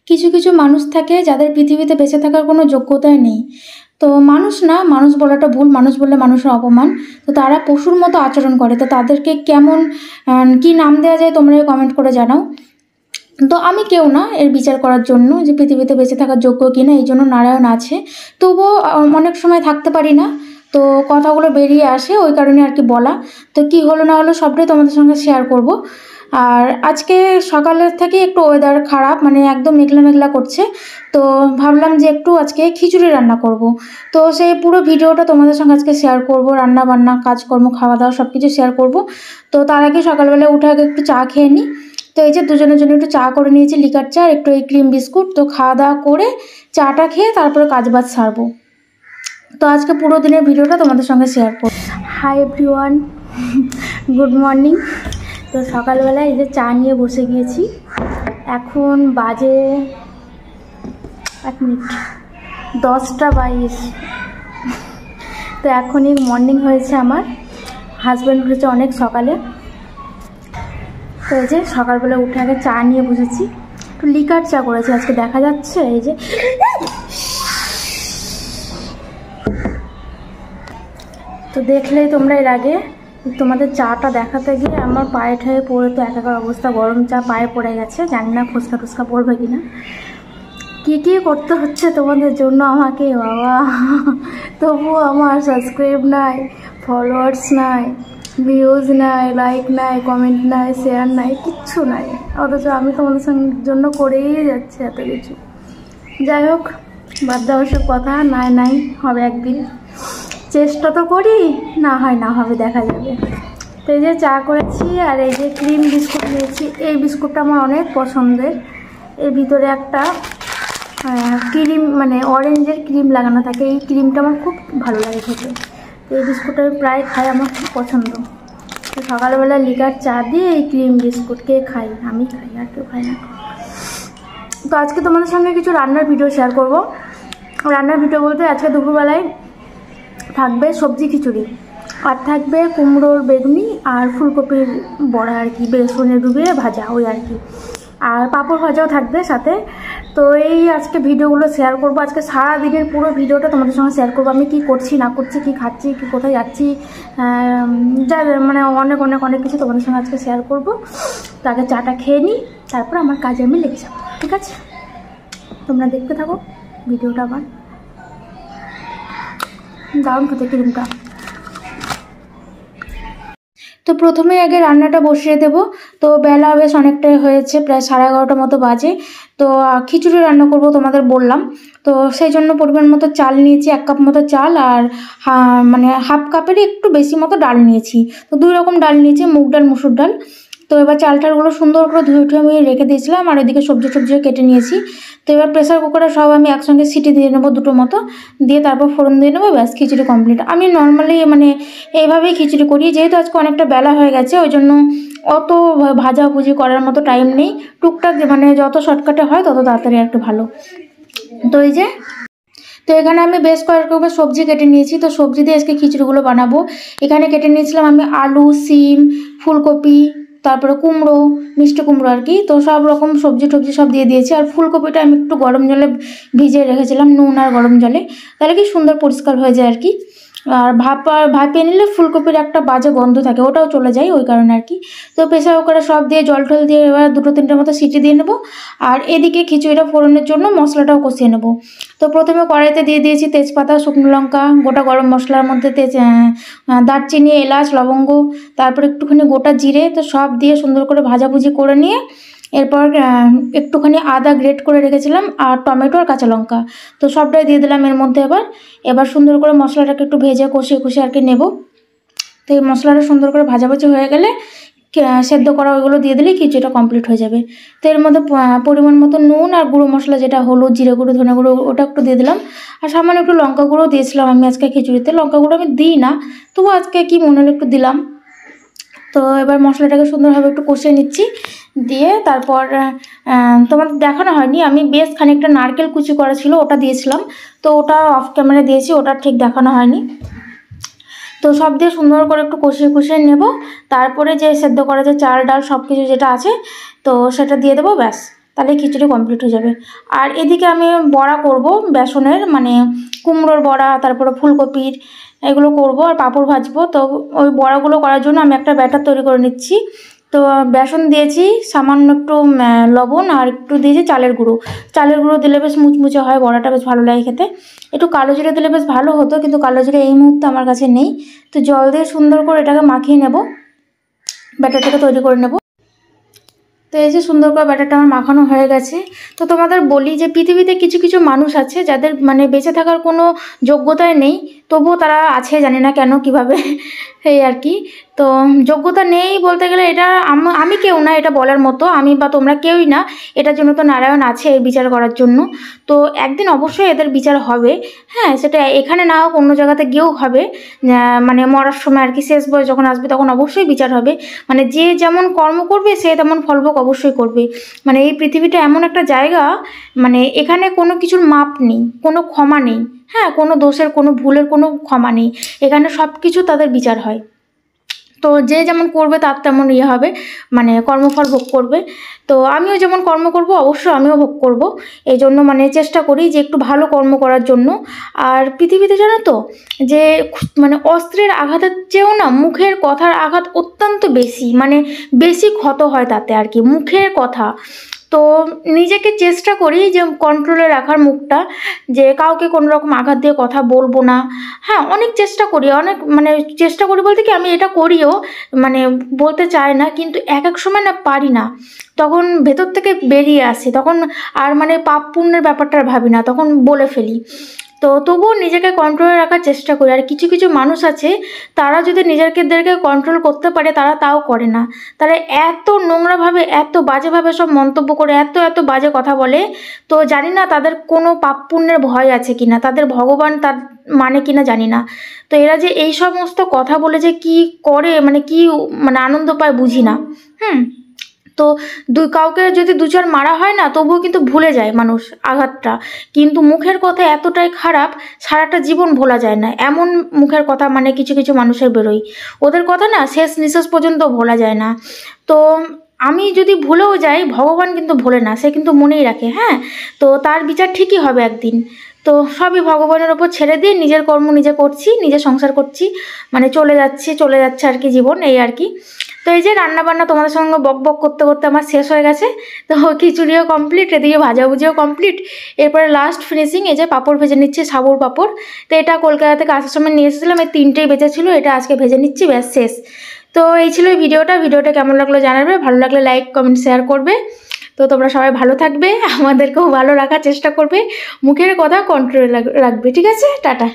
কিছু কিছু মানুষ থাকে যাদের পৃথিবীতে বেঁচে থাকার কোনো যোগ্যতাই নেই। তো মানুষ না, মানুষ বলাটা ভুল, মানুষ বললে মানুষের অপমান। তো তারা পশুর মতো আচরণ করে, তো তাদেরকে কেমন কি নাম দেওয়া যায় তোমরা কমেন্ট করে জানাও। তো আমি কেউ না এর বিচার করার জন্য যে পৃথিবীতে বেঁচে থাকার যোগ্য কিনা, এই জন্য নারায়ণ আছে। তবুও অনেক সময় থাকতে পারি না, তো কথাগুলো বেরিয়ে আসে, ওই কারণে আর কি বলা। তো কি হলো না হলো সবটাই তোমাদের সঙ্গে শেয়ার করব। আর আজকে সকালের থেকে একটু ওয়েদার খারাপ, মানে একদম মেঘলা মেঘলা করছে। তো ভাবলাম যে একটু আজকে খিচুড়ি রান্না করব। তো সেই পুরো ভিডিওটা তোমাদের সঙ্গে আজকে শেয়ার করব, রান্না বান্না কাজকর্ম খাওয়া দাওয়া সব কিছু শেয়ার করব। তো তার আগে সকালবেলা উঠে আগে একটু চা খেয়ে নিই। তো এই যে দুজনের জন্য একটু চা করে নিয়েছি, লিকার চা, একটু এই ক্রিম বিস্কুট। তো খাওয়া দাওয়া করে চাটা খেয়ে তারপরে কাজবাজ সারবো। তো আজকে পুরো দিনের ভিডিওটা তোমাদের সঙ্গে শেয়ার করব। Hi everyone, good morning. তো সকালবেলায় এই যে চা নিয়ে বসে গিয়েছি। এখন বাজে 1 মিনিট 10টা 22। তো এখনই মর্নিং হয়েছে আমার। হাজব্যান্ড উঠেছে অনেক সকালে। তো এই যে সকালবেলা উঠে আগে চা নিয়ে বসেছি, একটু লিকার চা করেছি আজকে, দেখা যাচ্ছে এই যে। তো দেখলেই তোমরা এর আগে তোমাদের চাটা দেখাতে গিয়ে আমার পায়ে ঠায়ে পড়ে তো একাকার অবস্থা, গরম চা পায়ে পড়ে গেছে, জানি না ফুচকা টুচকা পড়বে কিনা। কী করতে হচ্ছে তোমাদের জন্য আমাকে বাবা, তবুও আমার সাবস্ক্রাইব নাই, ফলোয়ার্স নাই, ভিউজ নাই, লাইক নাই, কমেন্ট নাই, শেয়ার নাই, কিচ্ছু নাই। অথচ আমি তোমাদের জন্য করেই যাচ্ছি এত কিছু। যাই হোক, বাদ দেওয়া সব কথা, নাই হবে একদিন। চেষ্টা তো করি, না হয় না হবে, দেখা যাবে। তো এই যে চা করেছি আর এই যে ক্রিম বিস্কুট নিয়েছি। এই বিস্কুটটা আমার অনেক পছন্দের। এর ভিতরে একটা ক্রিম, মানে অরেঞ্জের ক্রিম লাগানো থাকে। এই ক্রিমটা আমার খুব ভালো লাগে খেতে। তো এই বিস্কুটটা প্রায় খাই, আমার খুব পছন্দ। তো সকালবেলা লিকার চা দিয়ে এই ক্রিম বিস্কুট কে খাই, আমি খাই, আর কেউ খাই না। তো আজকে তোমাদের সঙ্গে কিছু রান্নার ভিডিও শেয়ার করব। রান্নার ভিডিও বলতে আজকে দুপুরবেলায় থাকবে সবজি খিচুড়ি, আর থাকবে কুমড়োর বেগুনি আর ফুলকপির বড়া আর কি, বেসনে ডুবিয়ে ভাজা, ওই আর কি। আর পাঁপড় ভাজাও থাকবে সাথে। তো এই আজকে ভিডিওগুলো শেয়ার করবো। আজকে সারা দিনের পুরো ভিডিওটা তোমাদের সঙ্গে শেয়ার করবো। আমি কি করছি না করছি, কি খাচ্ছি, কি কোথায় যাচ্ছি, যা মানে অনেক অনেক অনেক কিছু তোমাদের সঙ্গে আজকে শেয়ার করবো। তো আগে চাটা খেয়ে নিই, তারপর আমার কাজে আমি লেগে যাবো, ঠিক আছে? তোমরা দেখতে থাকো ভিডিওটা। আবার দারুণ খেতে ক্রিমটা। তো প্রথমে আগে রান্নাটা বসিয়ে দেব। তো বেলা বেশ অনেকটাই হয়েছে, প্রায় 11:30 মতো বাজে। তো খিচুড়ি রান্না করব তোমাদের বললাম। তো সেই জন্য পরিমাণ মতো চাল নিয়েছি, 1 কাপ মতো চাল, আর মানে হাফ কাপেরই একটু বেশি মতো ডাল নিয়েছি। তো 2 রকম ডাল নিয়েছি, মুগ ডাল, মুসুর ডাল। তো এবার চালটালগুলো সুন্দর করে ধুয়ে আমি রেখে দিয়েছিলাম, আর এদিকে সবজিও কেটে নিয়েছি। তো এবার প্রেসার কুকারে সব আমি একসঙ্গে সিটি দিয়ে নেবো, 2টো মতো দিয়ে তারপর ফোড়ন দিয়ে নেবো, ব্যাস খিচুড়ি কমপ্লিট। আমি নর্মালি মানে এইভাবেই খিচুড়ি করি, যেহেতু আজকে অনেকটা বেলা হয়ে গেছে, ওই জন্য অত ভাজাভুজি করার মতো টাইম নেই। টুকটাক মানে যত শর্টকাটে হয় তত তাড়াতাড়ি আর কি ভালো। তো এই যে, তো এখানে আমি বেশ কয়েক রকমের সবজি কেটে নিয়েছি। তো সবজি দিয়ে আজকে খিচুড়িগুলো বানাবো। এখানে কেটে নিয়েছিলাম আমি আলু, সিম, ফুলকপি, তারপরে কুমড়ো, মিষ্টি কুমড়ো আর কি। তো সব রকম সবজি টবজি সব দিয়ে দিয়েছি। আর ফুলকপিটা আমি একটু গরম জলে ভিজিয়ে রেখেছিলাম, নুন আর গরম জলে, তাহলে কি সুন্দর পরিষ্কার হয়ে যায় আর কি। আর ভাপিয়ে নিলে ফুলকপির একটা বাজে গন্ধ থাকে, ওটাও চলে যায়, ওই কারণে আর কি। তো প্রেসার কুকারে সব দিয়ে জল টল দিয়ে এবার 2-3টে মতো সিটি দিয়ে নেবো। আর এদিকে খিচুড়িটা ফোড়নের জন্য মশলাটাও কষিয়ে নেবো। তো প্রথমে কড়াইতে দিয়ে দিয়েছি তেজপাতা, শুকনো লঙ্কা, গোটা গরম মশলার মধ্যে দারচিনি, এলাচ, লবঙ্গ, তারপর একটুখানি গোটা জিরে। তো সব দিয়ে সুন্দর করে ভাজাভুজি করে নিয়ে এরপর একটুখানি আদা গ্রেট করে রেখেছিলাম, আর টমেটো আর কাঁচা লঙ্কা, তো সবটাই দিয়ে দিলাম এর মধ্যে। এবার সুন্দর করে মশলাটাকে একটু ভেজে কষিয়ে আর কি নেব। তো এই মশলাটা সুন্দর করে ভাজাভাজি হয়ে গেলে সেদ্ধ করা ওইগুলো দিয়ে দিলেই খিচুড়িটা কমপ্লিট হয়ে যাবে। তো এর মধ্যে পরিমাণ মতো নুন আর গুঁড়ো মশলা, যেটা হলুদ, জিরে গুঁড়ো, ধনে গুঁড়ো, ওটা একটু দিয়ে দিলাম। আর সামান্য একটু লঙ্কা গুঁড়ো দিয়েছিলাম আমি আজকে খিচুড়িতে। লঙ্কা গুঁড়ো আমি দিই না, তবু আজকে কি মনে হলো একটু দিলাম। তো এবার মশলাটাকে সুন্দরভাবে একটু কষিয়ে নিচ্ছি। দিয়ে তারপর তোমাদের দেখানো হয়নি, আমি বেশ খানিকটা নারকেল কুচি করা ছিল, ওটা দিয়েছিলাম। তো ওটা অফ ক্যামেরা দিয়েছি, ওটা ঠিক দেখানো হয়নি। তো সব দিয়ে সুন্দর করে একটু কষিয়ে নেব। তারপরে যে সেদ্ধ করা যে চাল ডাল সব কিছু যেটা আছে, তো সেটা দিয়ে দেবো, ব্যাস। তাহলে খিচুড়ি কমপ্লিট হয়ে যাবে। আর এদিকে আমি বড়া করব বেসনের, মানে কুমড়োর বড়া, তারপরে ফুলকপির, এগুলো করব আর পাঁপড় ভাজবো। তো ওই বড়াগুলো করার জন্য আমি একটা ব্যাটার তৈরি করে নিচ্ছি। তো বেসন দিয়েছি, সামান্য একটু লবণ, আর একটু দিয়েছি চালের গুঁড়ো। চালের গুঁড়ো দিলে বেশ মুচমুচে হয়, বড়াটা বেশ ভালো লাগে খেতে। একটু কালো জিরে দিলে বেশ ভালো হতো, কিন্তু কালো জিরে এই মুহূর্তে আমার কাছে নেই। তো জল দিয়ে সুন্দর করে এটাকে মাখিয়ে নেব, ব্যাটারটাকে তৈরি করে নেব। তো এই যে সুন্দর করে ব্যাটারটা আমার মাখানো হয়ে গেছে। তো তোমাদের বলি যে পৃথিবীতে কিছু কিছু মানুষ আছে যাদের মানে বেঁচে থাকার কোনো যোগ্যতাই নেই, তবুও তারা আছে, জানি না কেন কিভাবে এই আর কি। তো যোগ্যতা নেই বলতে গেলে এটা আমি কেউ না এটা বলার মতো, আমি বা তোমরা কেউই না। এটার জন্য তো নারায়ণ আছে এর বিচার করার জন্য। তো একদিন অবশ্যই এদের বিচার হবে। হ্যাঁ, সেটা এখানে না হোক, অন্য জায়গাতে গিয়েও হবে। মানে মরার সময় আর কি, শেষ বয়স যখন আসবে তখন অবশ্যই বিচার হবে। মানে যে যেমন কর্ম করবে সে তেমন ফলভোগ অবশ্যই করবে। মানে এই পৃথিবীটা এমন একটা জায়গা, মানে এখানে কোনো কিছুর মাপ নেই, কোনো ক্ষমা নেই। হ্যাঁ, কোনো দোষের, কোনো ভুলের কোনো ক্ষমা নেই। এখানে সব কিছু তাদের বিচার হয়। তো যে যেমন করবে তার তেমন হবে, মানে কর্মফল ভোগ করবে। তো আমিও যেমন কর্ম করব অবশ্যই আমিও ভোগ করব। এই জন্য মানে চেষ্টা করি যে একটু ভালো কর্ম করার জন্য। আর পৃথিবীতে জানো তো যে মানে অস্ত্রের আঘাতের চেয়েও না মুখের কথার আঘাত অত্যন্ত বেশি, মানে বেশি ক্ষত হয় তাতে আর কি, মুখের কথা। তো নিজেকে চেষ্টা করি যে কন্ট্রোলে রাখার মুখটা, যে কাউকে কোনো রকম আঘাত দিয়ে কথা বলবো না। হ্যাঁ, অনেক চেষ্টা করি, অনেক মানে চেষ্টা করি বলতে কি আমি এটা করিও, মানে বলতে চাই না, কিন্তু এক এক সময় না পারি না, তখন ভেতর থেকে বেরিয়ে আসে, তখন আর মানে পাপ পুণ্যের ব্যাপারটা আর ভাবি না, তখন বলে ফেলি। তো তবুও নিজেকে কন্ট্রোলে রাখার চেষ্টা করি। আর কিছু কিছু মানুষ আছে, তারা যদি নিজেদেরকে কন্ট্রোল করতে পারে তারা তাও করে না। তারা এত নোংরাভাবে, এত বাজেভাবে সব মন্তব্য করে, এত এত বাজে কথা বলে। তো জানি না তাদের কোনো পাপ পুণ্যের ভয় আছে কিনা, তাদের ভগবান তার মানে কিনা জানি না। তো এরা যে এই সমস্ত কথা বলে যে কি করে, মানে কি মানে আনন্দ পায় বুঝি না। তো কাউকে যদি দু চার মারা হয় না, তবুও কিন্তু ভুলে যায় মানুষ আঘাতটা। কিন্তু মুখের কথা এতটাই খারাপ, সারাটা জীবন ভোলা যায় না, এমন মুখের কথা মানে কিছু কিছু মানুষের বেরোয়। ওদের কথা না শেষ নিঃশ্বাস পর্যন্ত ভোলা যায় না। তো আমি যদি ভুলেও যাই, ভগবান কিন্তু ভোলে না, সে কিন্তু মনেই রাখে। হ্যাঁ, তো তার বিচার ঠিকই হবে একদিন। তো সবই ভগবানের ওপর ছেড়ে দিয়ে নিজের কর্ম নিজে করছি, নিজে সংসার করছি, মানে চলে যাচ্ছে আর কি জীবন, এই আর কি। তো এই যে রান্নাবান্না তোমাদের সঙ্গে বক বক করতে করতে আমার শেষ হয়ে গেছে। তো খিচুড়িও কমপ্লিট, এদিকে ভাজাভুজিও কমপ্লিট। এরপরে লাস্ট ফিনিশিং, এই যে পাঁপড় ভেজে নিচ্ছি, সাবুর পাঁপড়। তো এটা কলকাতা থেকে আসার সময় নিয়ে এসেছিলাম, এই 3টেই বেঁচেছিল, এটা আজকে ভেজে নিচ্ছি, ব্যাস শেষ। তো এই ছিল এই ভিডিওটা কেমন লাগলো জানাবে, ভালো লাগলে লাইক কমেন্ট শেয়ার করবে। তো তোমরা সবাই ভালো থাকবে, আমাদেরকেও ভালো রাখার চেষ্টা করবে, মুখের কথা কন্ট্রোলে রাখবে, ঠিক আছে? টাটা।